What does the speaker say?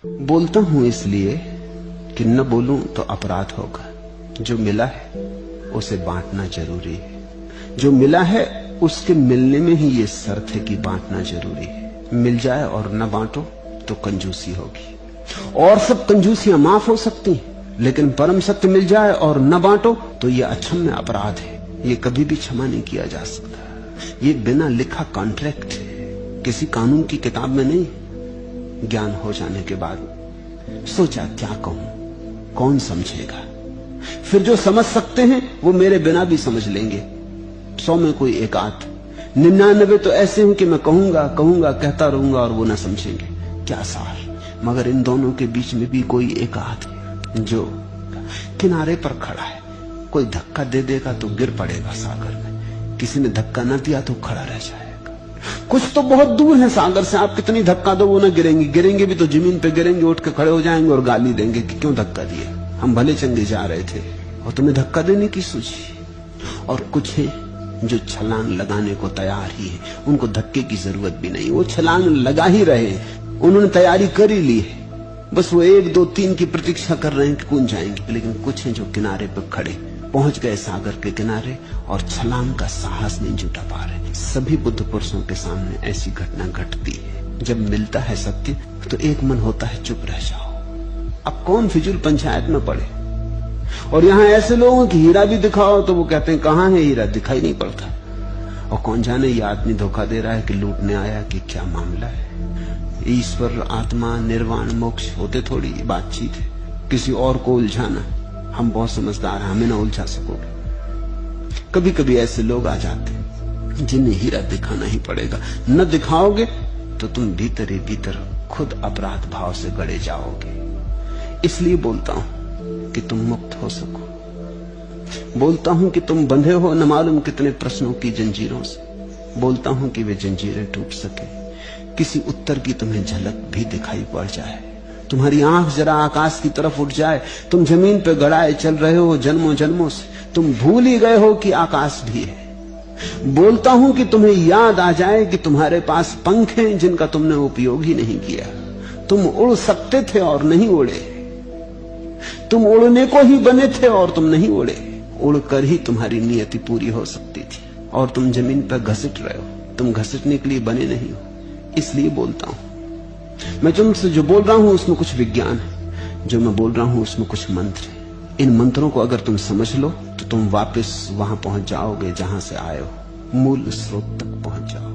बोलता हूं इसलिए कि न बोलूं तो अपराध होगा। जो मिला है उसे बांटना जरूरी है। जो मिला है उसके मिलने में ही ये शर्त है कि बांटना जरूरी है। मिल जाए और न बांटो तो कंजूसी होगी। और सब कंजूसियां माफ हो सकती हैं, लेकिन परम सत्य मिल जाए और न बांटो तो यह अक्षम्य अपराध है। ये कभी भी क्षमा नहीं किया जा सकता। ये बिना लिखा कॉन्ट्रैक्ट है, किसी कानून की किताब में नहीं। ज्ञान हो जाने के बाद सोचा क्या कहूं, कौन समझेगा। फिर जो समझ सकते हैं वो मेरे बिना भी समझ लेंगे। 100 में कोई एक आध, 99 तो ऐसे हैं कि मैं कहूंगा कहूंगा कहता रहूंगा और वो ना समझेंगे। क्या सार। मगर इन दोनों के बीच में भी कोई एक आध है जो किनारे पर खड़ा है। कोई धक्का दे देगा तो गिर पड़ेगा सागर में, किसी ने धक्का न दिया तो खड़ा रह जाएगा। कुछ तो बहुत दूर है सागर से, आप कितनी धक्का दो वो ना गिरेंगे। गिरेंगे भी तो जमीन पे गिरेंगे, उठ के खड़े हो जाएंगे और गाली देंगे कि क्यों धक्का दिया, हम भले चंगे जा रहे थे और तुम्हें धक्का देने की सूझी। और कुछ है जो छलांग लगाने को तैयार ही है, उनको धक्के की जरूरत भी नहीं, वो छलांग लगा ही रहे, उन्होंने तैयारी कर ही ली है। बस वो 1 2 3 की प्रतीक्षा कर रहे हैं कि कौन जाएंगे। लेकिन कुछ हैं जो किनारे पर खड़े, पहुंच गए सागर के किनारे और छलांग का साहस नहीं जुटा पा रहे। सभी बुद्ध पुरुषों के सामने ऐसी घटना घटती है। जब मिलता है सत्य तो एक मन होता है चुप रह जाओ, अब कौन फिजूल पंचायत में पड़े। और यहां ऐसे लोगों की हीरा भी दिखाओ तो वो कहते हैं कहां है हीरा, दिखाई नहीं पड़ता। और कौन जाने ये आदमी धोखा दे रहा है कि लूटने आया कि क्या मामला है। ईश्वर, आत्मा, निर्वाण, मोक्ष होते थोड़ी बातचीत है। किसी और को उलझाना, हम बहुत समझदार हैं, हमें ना उलझा सकोगे। कभी कभी ऐसे लोग आ जाते हैं जिन्हें हीरा दिखाना ही पड़ेगा। न दिखाओगे तो तुम भीतर ही भीतर खुद अपराध भाव से गड़े जाओगे। इसलिए बोलता हूं कि तुम मुक्त हो सको। बोलता हूं कि तुम बंधे हो न मालूम कितने प्रश्नों की जंजीरों से। बोलता हूं कि वे जंजीरें टूट सके, किसी उत्तर की तुम्हें झलक भी दिखाई पड़ जाए, तुम्हारी आंख जरा आकाश की तरफ उठ जाए। तुम जमीन पे गड़ाए चल रहे हो जन्मों जन्मों से, तुम भूल ही गए हो कि आकाश भी है। बोलता हूं कि तुम्हें याद आ जाए कि तुम्हारे पास पंख हैं जिनका तुमने उपयोग ही नहीं किया। तुम उड़ सकते थे और नहीं उड़े, तुम उड़ने को ही बने थे और तुम नहीं उड़े। उड़कर ही तुम्हारी नियति पूरी हो सकती थी और तुम जमीन पर घसीट रहे हो। तुम घसीटने के लिए बने नहीं हो। इसलिए बोलता हूं। मैं तुमसे जो बोल रहा हूं उसमें कुछ विज्ञान है, जो मैं बोल रहा हूं उसमें कुछ मंत्र है। इन मंत्रों को अगर तुम समझ लो तो तुम वापस वहां पहुंच जाओगे जहां से आए हो, मूल स्रोत तक पहुंच जाओ।